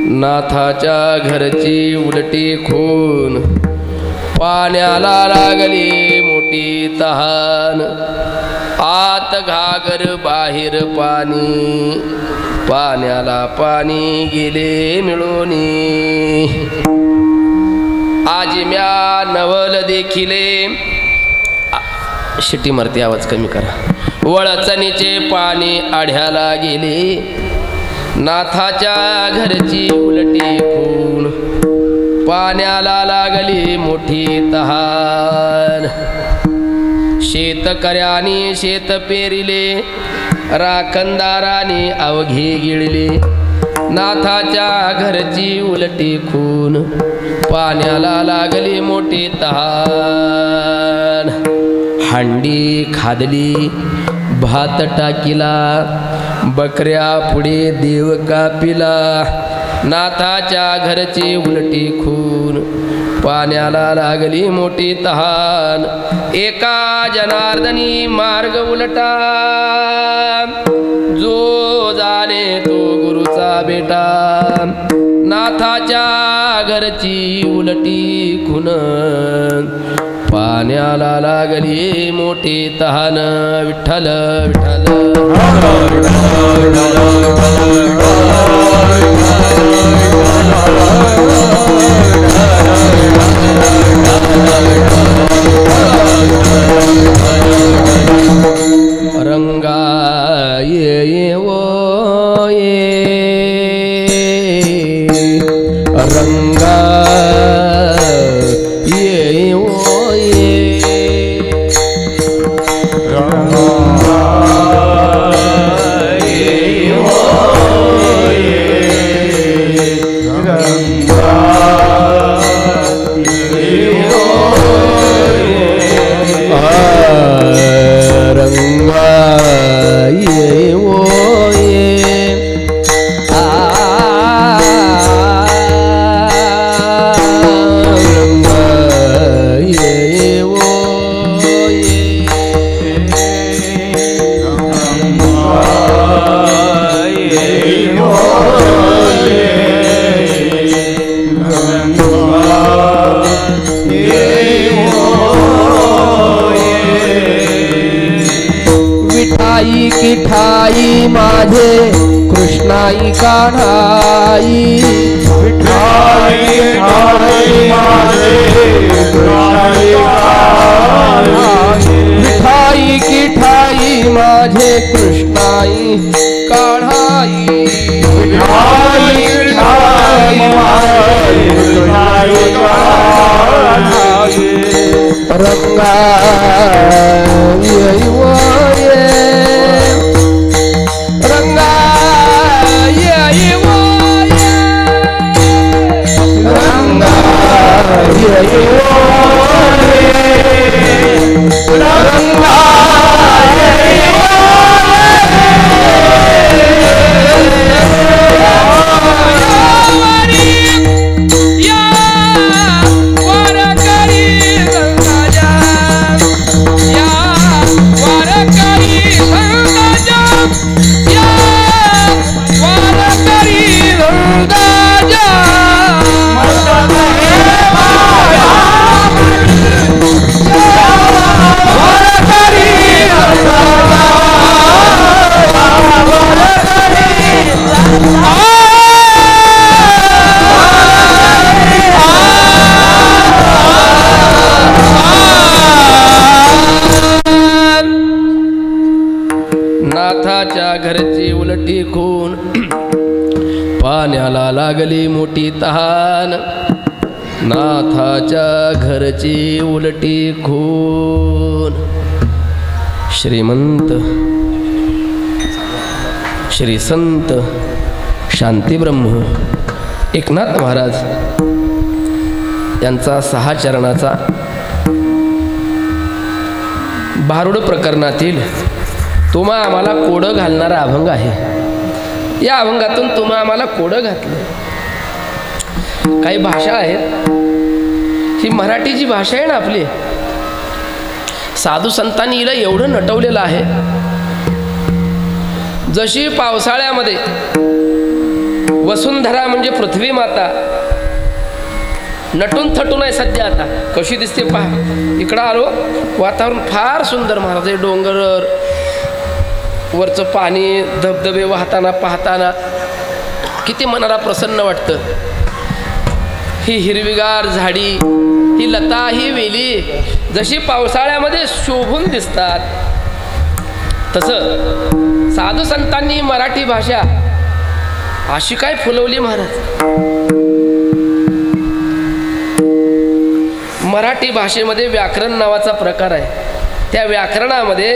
नाथाच्या घरची उलटी खून पाण्याला लागली मोठी तहान आत घागर बाहेर पाणी पाण्याला पाणी गेले मिळूनी आजिम्या नवल देखिले शिटी मरती आवाज कमी करा वळचणीचे पाणी आढ्याला गेले नाथाच्या घरची उलटी खून पाण्याला लागली मोठी तहान शेतकऱ्याने शेत पेरिले राखणदाराने अवघे गिळले नाथाच्या घरची उलटी खून पाण्याला लागली मोठी तहान हांडी खादली भात टाकीला बकऱ्या पुढे देव कापिला नाथाच्या घरची उलटी खून पाण्याला लागली मोठी तहान एका जनार्दनी मार्ग उलटा जो जाणे तो गुरुचा बेटा नाथाच्या घरची उलटी खून पाण्याला लागली मोठी तहान विठ्ठल रंगा ये वो ये रंगा ये वो ये रंगा ये वो ये रंगा ये वो ये रंगा ये वो की ठाई माझे कृष्णाई काढाई विठाई ठाई माझे कृष्णाई विठाई की ठाई माझे कृष्णाई काढाई विठाई ठाई माझे कृष्णाई काढाई रंगा ये नाथाच्या घरची उलटी खून पाण्याला लागली मोठी तहान नाथाच्या घरची उलटी खून श्रीमंत श्री संत शांतीब्रह्म एकनाथ महाराज यांचा 6 चरणाचा भारुड प्रकरणातील तुम्हा आम्हाला कोडं घालणारा अभंग आहे। या अभंगातून तुम्हा आम्हाला कोडं घातलं। काही भाषा आहेत, ही मराठी जी भाषा आहे ना आपली, साधू संतांनी हिला एवढं नटवलेलं आहे। जशी पावसाळ्यामध्ये वसुंधरा म्हणजे पृथ्वी माता नटून थटून आहे सध्या. आता कशी दिसते पहा. इकडं आलो, वातावरण फार सुंदर महाराज. डोंगर, वरचं पाणी, धबधबे वाहताना पाहताना किती मनाला प्रसन्न वाटतं. ही हिरवीगार झाडी, ही लता, ही वेली जशी पावसाळ्यामध्ये शोभून दिसतात, तसं साधू संतांनी मराठी भाषा अशी काय फुलवली महाराज. मराठी भाषेमध्ये व्याकरण नावाचा प्रकार आहे. त्या व्याकरणामध्ये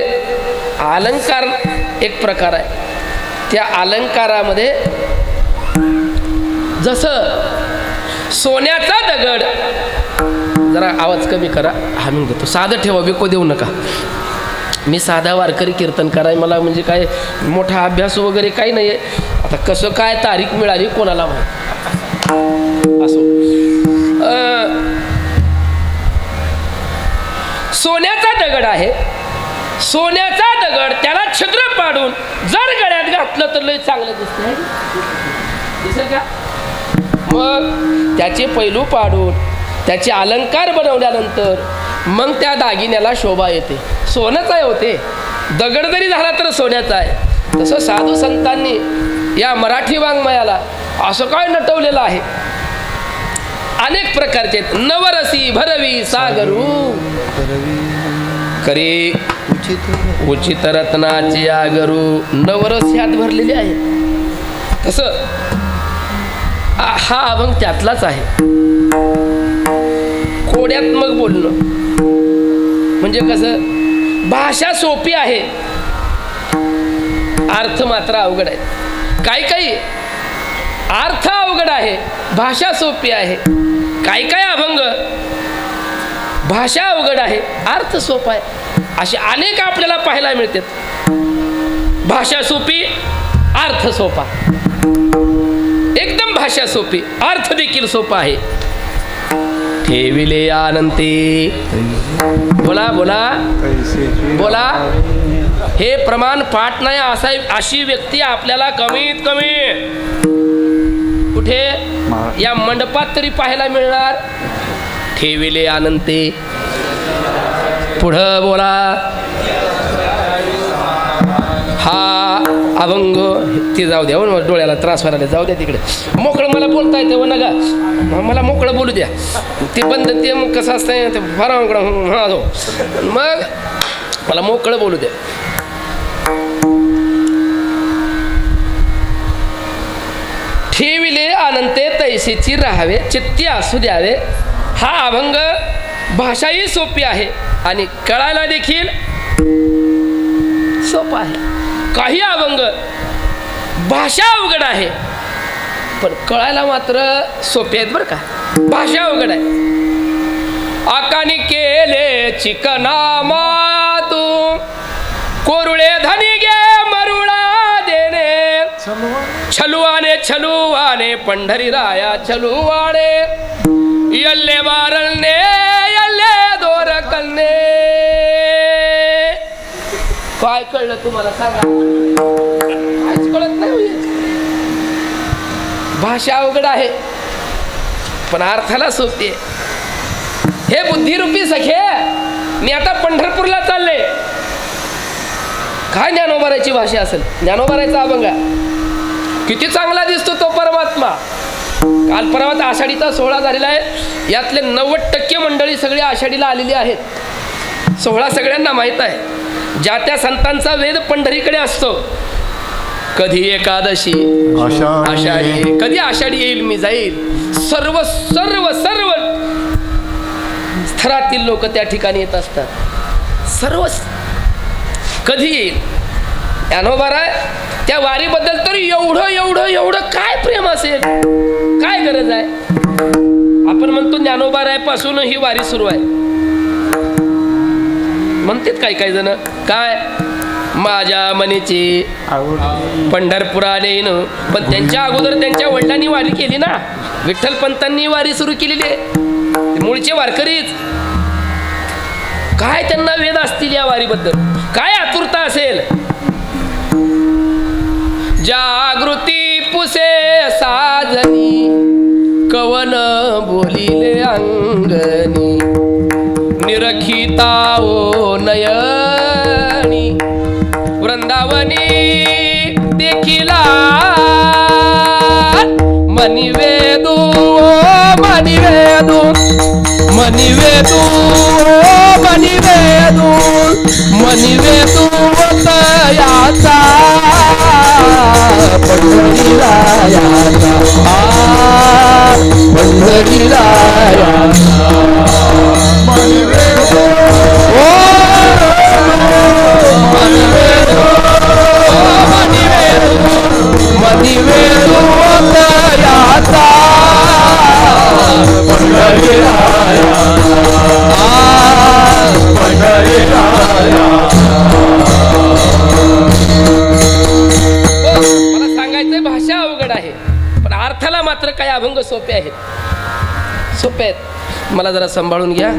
अलंकार एक प्रकार आहे. त्या अलंकारामध्ये जसं सोन्याचा दगड, जरा आवाज कमी करा, हाणून घेतो, साधं ठेवा, विको देऊ नका. मी साधा वारकरी कीर्तन कराय, मला म्हणजे काय मोठा अभ्यास वगैरे काही नाही आहे. आता कसं काय तारीख मिळाली कोणाला माहिती. असो, सोन्याचा दगड आहे. सोन्याचा दगड त्याला छिद्र पाडून जर गळ्यात घातलं तर लय चांगलं दिसतं, दिसेल का? मग त्याचे पैलू पाडून त्याचे अलंकार बनवल्यानंतर मग त्या दागिन्याला शोभा येते. सोन्याचा आहे होते, दगड जरी झाला तर सोन्याचा आहे. तसं साधू संतांनी या मराठी वाङ्मयाला असं काय नटवलेलं आहे. अनेक प्रकारचे नवरसी भरवी सागरू करी उचित रत्नाची आगरू. नवरस ह्यात भरलेले आहे. तसं हा अभंग त्यातलाच आहे. कोड्यात्मक बोलणं म्हणजे कसं, भाषा सोपी आहे, अर्थ मात्र अवघड आहे. काही काही अर्थ अवघड आहे, भाषा सोपी आहे. काही काही अभंग भाषा अवघड आहे, अर्थ सोपा आहे. असे अनेक आपल्याला पाहायला मिळतात. भाषा सोपी, अर्थ सोपा. एकदम भाषा सोपी, अर्थ देखील सोपा आहे. ठेविले अनंती, बोला बोला बोला. हे प्रमाण पाठ नाही अशी व्यक्ती आपल्याला कमीत कमी कुठे या मंडपात तरी पाहायला मिळणार. ठेविले अनंती, पुढं बोला. हा अभंग ते जाऊ द्या, डोळ्याला त्रास व्हायला जाऊ द्या तिकडे. मोकळं मला बोलता येतं व नका, मला मोकळं बोलू द्या. ते बंद, ते मग कसं असतंय ते फार अवघड. मग मला मोकळं बोलू द्या. ठेविले अनंते तैसेची राहावे, चित्ती असू द्यावे. हा अभंग भाषाही सोपी आहे आणि कळायला देखील सोपा आहे. काही अभंग भाषा अवघड आहे पण कळायला मात्र सोपे आहेत बरं का. भाषा अवघड आहे. आकानी केले चिकना मातू, कोरुळे धनी गे मरुळा देणे. छलुवाने छलुवाने पंढरी राया छलुवाने, यल्ले वारलने यल्ले दोर कलने. काय कळलं तुम्हाला सांगा? काहीच कळत नाही. भाषा अवघड आहे पण अर्थाला सोपी आहे. हे बुद्धिरूपी सखे, मी आता पंढरपूरला चालले. काय ज्ञानोबाराची भाषा असेल, ज्ञानोबाराचा अभंग किती चांगला दिसतो तो परमात्मा. काल परवात आषाढीचा सोहळा झालेला आहे. यातले 90% मंडळी सगळी आषाढीला आलेली आहेत. सोहळा सगळ्यांना माहीत आहे. ज्या त्या संतांचा वेध पंढरीकडे असतो. कधी एकादशी आषाढी, कधी आषाढी येईल मी जाईल. सर्व सर्व सर्व स्तरातील लोक त्या ठिकाणी येत असतात. सर्व कधी येईल. ज्ञानोबाराय त्या वारीबद्दल तर एवढं एवढं एवढं काय प्रेम असेल, काय गरज आहे. आपण म्हणतो ज्ञानोबारायपासून ही वारी सुरू आहे म्हणतात काही काही जण. काय माझ्या मनीची पंढरपुराने येणं, पण त्यांच्या अगोदर त्यांच्या वडिलांनी वारी केली ना. विठ्ठल पंतांनी वारी सुरू केलेली आहे. मूळचे वारकरीच. काय त्यांना वेद असतील या वारीबद्दल, काय आतुरता असेल. जागृती पुसे सा कवन बोलिले अंगणी निरखिता ओ नयनी वृंदावनी देखिला मनिवेदू मनिवेदू मनिवेदू मनिवेदू मनिवेदू तयाचा पंढरीरायाचा पंढरीरायाचा मनिवेदू ओ मनिवेदू मनिवेदू मनिवेदू तयाचा मला सांगायचंय भाषा अवघड आहे पण अर्थाला मात्र काही अभंग सोपे आहेत सोपे आहेत मला जरा सांभाळून घ्या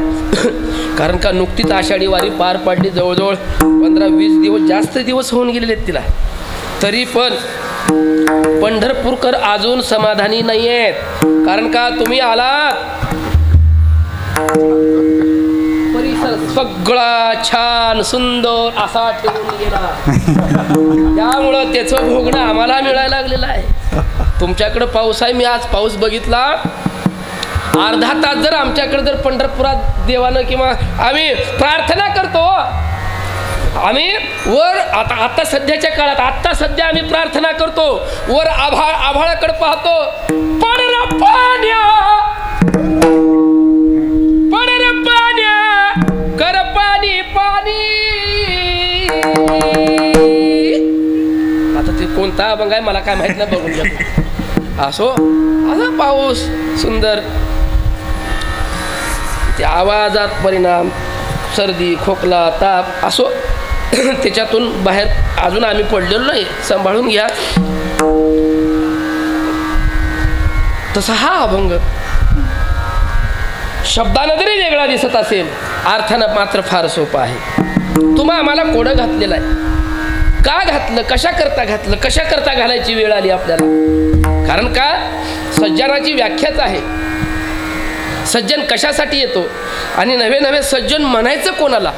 कारण का नुकतीच आषाढी वारी पार पाडली जवळजवळ 15-20 दिवस जास्त दिवस होऊन गेलेले आहेत तिला तरी पण पंढरपूरकर अजून समाधानी नाही आहेत कारण का तुम्ही आलात परिसर सगळा छान सुंदर असा ठेवून गेला त्यामुळं त्याचं भोगणं आम्हाला मिळायला लागलेलं आहे तुमच्याकडे पाऊस आहे मी आज पाऊस बघितला अर्धा तास जर आमच्याकडे जर पंढरपुरात देवानं किंवा आम्ही प्रार्थना करतो आम्ही वर आता सध्याच्या काळात आता सध्या आम्ही प्रार्थना करतो वर आभाळाकडे पाहतो पड रे पाण्या कर पाणी पाणी आता ते कोणता अभंग आहे मला काय माहित नाही बघून घ्या असो असा पाऊस सुंदर त्या आवाजात परिणाम सर्दी खोकला ताप असो त्याच्यातून बाहेर अजून आम्ही पडलेलो नाही सांभाळून घ्या तसा हा अभंग शब्दानं जरी वेगळा दिसत असेल अर्थानं मात्र फार सोपा आहे तुम्हा आम्हाला कोडं घातलेलं आहे का घातलं कशा करता घालायची वेळ आली आपल्याला कारण का सज्जनाची व्याख्याच आहे सज्जन कशासाठी येतो आणि नवे नवे सज्जन म्हणायचं कोणाला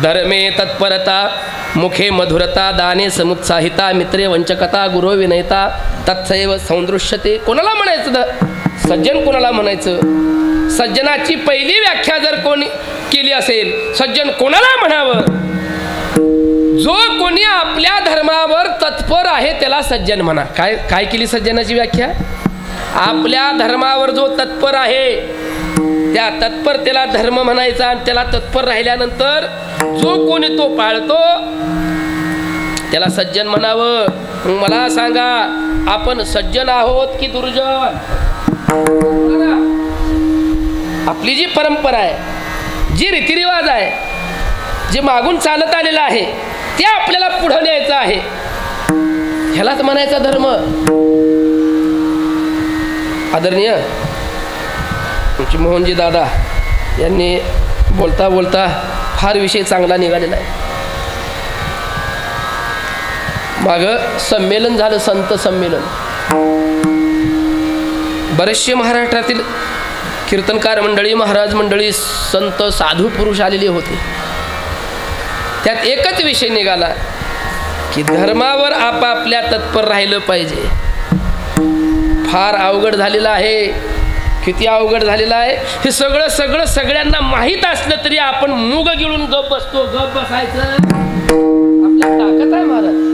धर्मे तत्परता मुखे मधुरता दाने समुत्साहिता मित्रे वंचकता गुरु विनयता तत्सैव सौदृश्यते कोणाला म्हणायचं सज्जन कोणाला म्हणायचं सज्जनाची पहिली व्याख्या जर कोणी केली असेल सज्जन कोणाला म्हणावं जो कोणी आपल्या धर्मावर तत्पर आहे त्याला सज्जन म्हणा काय केली सज्जनाची व्याख्या आपल्या धर्मावर जो तत्पर आहे त्या तत्परतेला धर्म म्हणायचा आणि त्याला तत्पर राहिल्यानंतर जो कोणी तो पाळतो त्याला सज्जन म्हणावं मला सांगा आपण सज्जन आहोत की दुर्जन आपली जी परंपरा आहे जी रीतिरिवाज आहे जे मागून चालत आलेलं आहे ते आपल्याला पुढे न्यायचं आहे ह्यालाच म्हणायचा धर्म आदरणीय आमचे मोहनजी दादा यांनी बोलता बोलता फार विषय चांगला निघालेला आहे मागं संमेलन झालं संत संमेलन बरेचसे महाराष्ट्रातील कीर्तनकार मंडळी महाराज मंडळी संत साधू पुरुष आलेले होते त्यात एकच विषय निघाला की धर्मावर आपापल्या तत्पर राहिलं पाहिजे फार अवघड झालेलं आहे किती अवघड झालेलं आहे हे सगळ्यांना माहीत असलं तरी आपण मूग गिळून गप बसतो गप बसायचं आपल्या ताकद आहे महाराज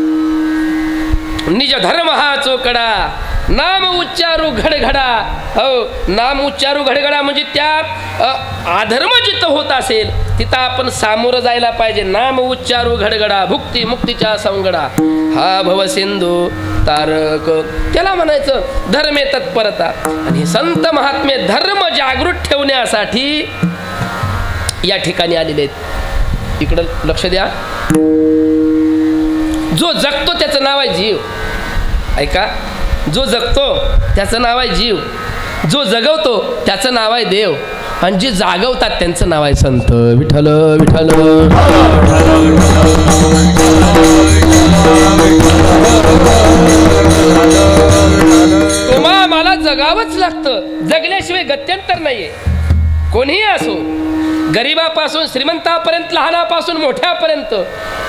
निज धर्म हा चोकडा नाम उच्चारू घडघडा हो नाम उच्चारू घडघडा म्हणजे त्या अधर्म जिथं होत असेल तिथं आपण सामोरं जायला पाहिजे नाम उच्चारू घडघडा भुक्ती मुक्तीच्या संगडा हा भवसिंधू तारक त्याला म्हणायचं धर्मे तत्परता आणि संत महात्मे धर्म जागृत ठेवण्यासाठी या ठिकाणी आलेले आहेत इकडं लक्ष द्या जो जगतो त्याचं नाव आहे जीव ऐका जो जगतो त्याचं नाव आहे जीव जो जगवतो त्याचं नाव आहे देव आणि जे जागवतात त्यांचं नाव आहे संत विठ्ठल विठ्ठल तुम्हा मला जगावंच लागतं, जगल्याशिवाय गत्यंतर नाहीये. कोणीही असो, गरीबापासून श्रीमंतापर्यंत, लहानापासून मोठ्यापर्यंत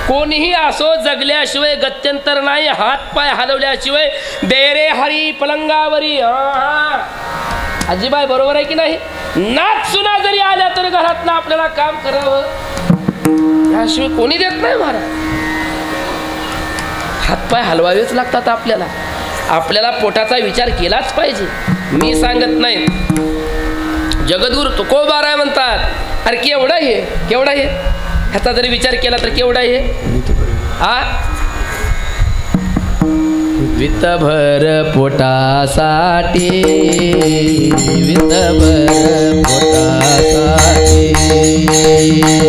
कोणीही असो, जगल्याशिवाय गत्यंतर नाही. हातपाय हलवल्याशिवाय बेरे हरी पलंगावरी. आजीबाई बरोबर आहे की नाही? नाच सुना जरी आल्या तरी घरातनं आपल्याला काम करावं, त्याशिवाय कोणी देत नाही महाराज. हातपाय हलवावेच लागतात आपल्याला. आपल्याला पोटाचा विचार केलाच पाहिजे. मी सांगत नाही, जगद्गुरु तुकोबाराय म्हणतात, अरे केवढा हे, केवढा हे, ह्याचा जरी विचार केला तर केवढा हे. वितभर पोटासाठी, वितभर पोटासाठी,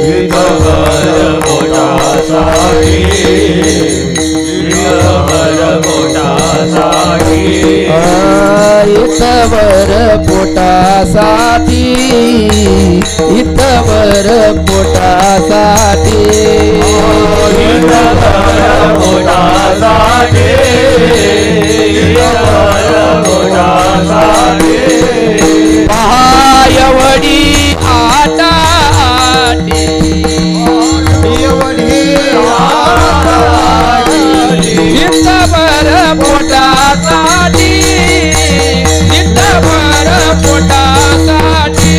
वितभर पोटासाठी, वितभर पोटासाठी, इतभर पोटासाठी, इतभर पोटासाठी, इतभर पोटासाठी, इतभर पोटासाठी, पायवडी आटा आटी, इतभर पोटासाठी, इतभर पोटासाठी,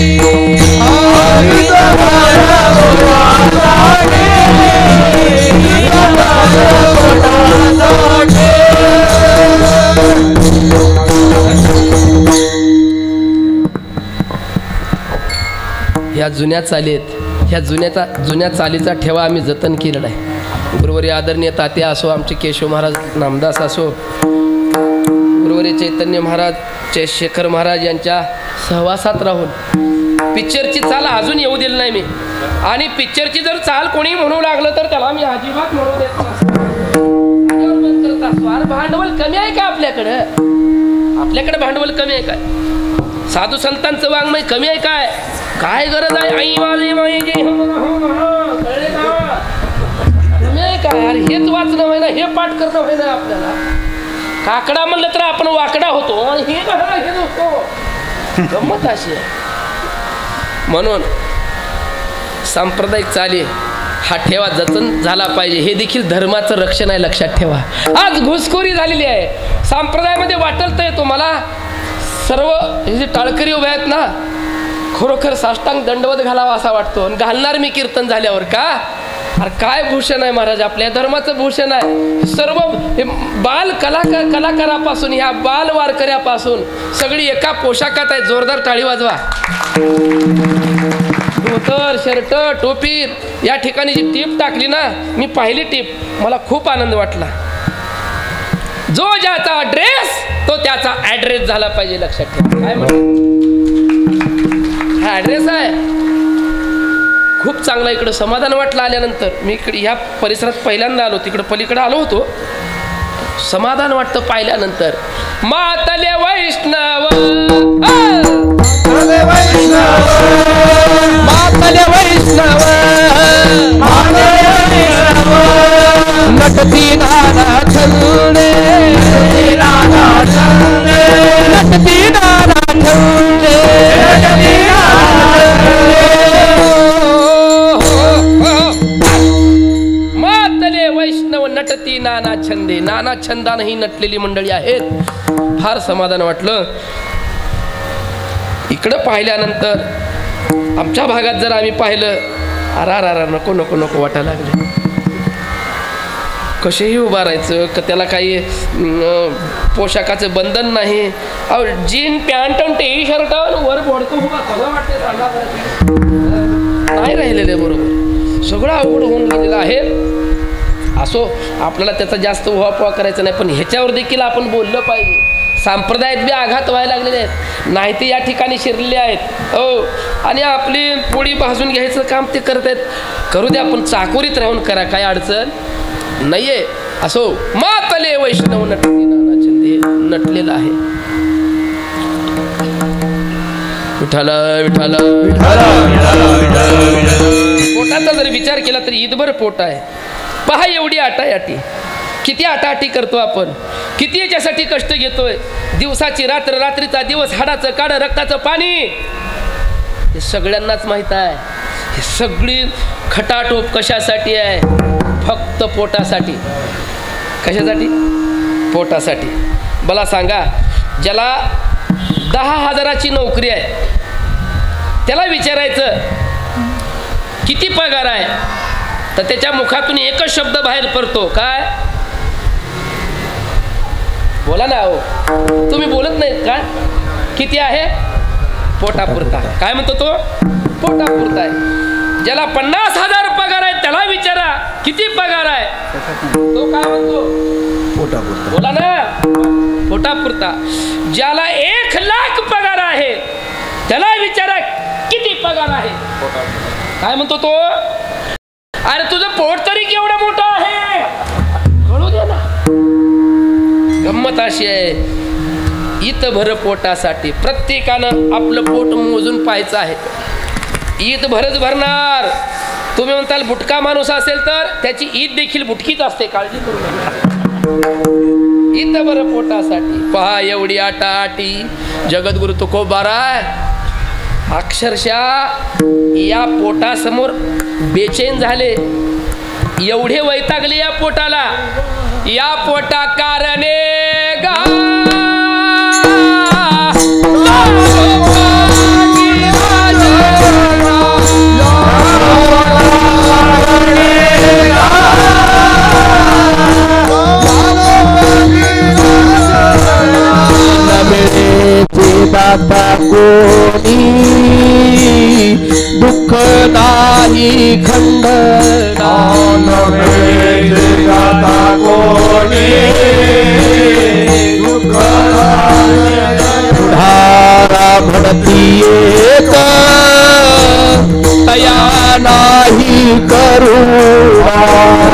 ह्या जुन्या चालीत, ह्या जुन्या चालीचा ठेवा आम्ही जतन केलेला आहे. गुरुवारी आदरणीय तात्या असो, आमचे केशव महाराज नामदास असो, गुरुवारी चैतन्य महाराज, शेखर महाराज यांच्या सहवासात राहून पिक्चरची चाल अजून येऊ दिली नाही मी. आणि पिक्चरची जर चाल कोणी म्हणू लागलं तर त्याला मी अजिबात म्हणू देत नाही. भांडवल कमी आहे का आपल्याकडं? आपल्याकडे भांडवल कमी आहे काय? साधू संतांचं वाङ्मय कमी आहे काय? काय गरज आहे? आई माझी माहिती कळले का? कमी आहे काय? अरे हेच वाचणं होय ना, हे पाठ करणं होय ना आपल्याला. काकडा म्हणलं तर आपण वाकडा होतो आणि हे नको. गंमत अशी आहे. म्हणून सांप्रदायिक चाली हा ठेवा जतन झाला पाहिजे. हे देखील धर्माचं रक्षण आहे, लक्षात ठेवा. आज घुसखोरी झालेली आहे संप्रदायामध्ये. वाटलतंय तुम्हाला सर्व हे जे टाळकरी उभे आहेत ना, खरोखर साष्टांग दंडवत घालावा असा वाटतो. आणि घालणार मी कीर्तन झाल्यावर का? अरे काय भूषण आहे महाराज, आपल्या धर्माचं भूषण आहे. सर्व बाल कलाकारापासून, ह्या बाल वारकऱ्यापासून सगळी एका पोशाखात आहे. जोरदार टाळी वाजवा. धोतर, शर्ट, टोपी, या ठिकाणी जी टीप टाकली ना, मी पाहिली टीप, मला खूप आनंद वाटला. जो ज्याचा ड्रेस तो त्याचा ऍड्रेस झाला पाहिजे, लक्षात ठेवा. काय म्हणतो हा ऍड्रेस आहे. खूप चांगला. इकडं समाधान वाटलं आल्यानंतर. मी इकडे ह्या परिसरात पहिल्यांदा आलो, तिकडं पलीकडे आलो होतो. समाधान वाटतं पाहिल्यानंतर. मातले वैष्णव, मातले वैष्णव, नटती नाना छंदे, नटती नाना छंदे, मातले वैष्णव नटती नाना छंदे. नाना छंदानही नटलेली मंडळी आहेत. फार समाधान वाटलं. इकडं पाहिल्यानंतर आमच्या भागात जर आम्ही पाहिलं, अरा नको नको नको वाटायला लागले. कसेही उभारायचं का, त्याला काही पोशाखाचं बंधन नाही. अहो जीन पॅन्ट आणि टी शर्ट वर बोडकं उभा सगळं वाटते नाही राहिलेले बरोबर. सगळं अवघड होऊन गेलेलं आहे. असो, आपल्याला त्याचा जास्त उहापोहा करायचा नाही, पण ह्याच्यावर देखील आपण बोललं पाहिजे. संप्रदायात बी आघात व्हायला लागलेले आहेत, नाही ते या ठिकाणी शिरलेले आहेत. हो, आणि आपली पोळी भाजून घ्यायचं काम ते करत आहेत. करू दे, आपण चाकोरीत राहून करा, काय अडचण नाहीये. असो, मातले वैष्णव नटती नाना छंदे, नटलेला आहे. विठ्ठल विठ्ठल पोटाचा जर विचार केला तरी ईदभर पोट आहे. पहा एवढी आटायाटी. किती आटाआटी करतो आपण, किती याच्यासाठी कष्ट घेतोय, दिवसाची रात्र, रात्रीचा दिवस, हाडाचं काढ, रक्ताचं पाणी, हे सगळ्यांनाच माहीत आहे. हे सगळी खटाटोप कशासाठी आहे? फक्त पोटासाठी. कशासाठी? पोटासाठी. मला सांगा, ज्याला 10,000ची नोकरी आहे त्याला विचारायचं किती पगार आहे, तर त्याच्या मुखातून एकच शब्द बाहेर पडतो, काय? बोला ना हो, तुम्ही बोलत नाहीत का? किती आहे? पोटापुरता. काय म्हणतो तो? पोटापुरता आहे. ज्याला 50,000 पगार आहे त्याला विचारा किती पगार आहे, तो काय म्हणतो? पोटापुरता. बोला ना, पोटापुरता. ज्याला 1,00,000 पगार आहे त्याला विचारा किती पगार आहे, काय म्हणतो तो? अरे तुझं पोट तरी केवढं मोठं आहे, कळू दे ना. गंमत अशी आहे, ईद भर पोटासाठी. प्रत्येकानं आपलं पोट मोजून पाहायचं आहे. ईद भरच भरणार. तुम्ही म्हणताल बुटका माणूस असेल तर त्याची ईद देखील बुटकीच असते, काळजी करू नका. ईद भर पोटासाठी. पहा एवढी आटाआटी. जगद्गुरु तुकोबारा अक्षरशः या पोटासमोर बेचैन झाले, एवढे वैतागले या पोटाला. या पोटा कारणे दाता कोणी दुःख नाही खंडना, दाता कोणी दुःख धारा भरती येत तया नाही करुणा.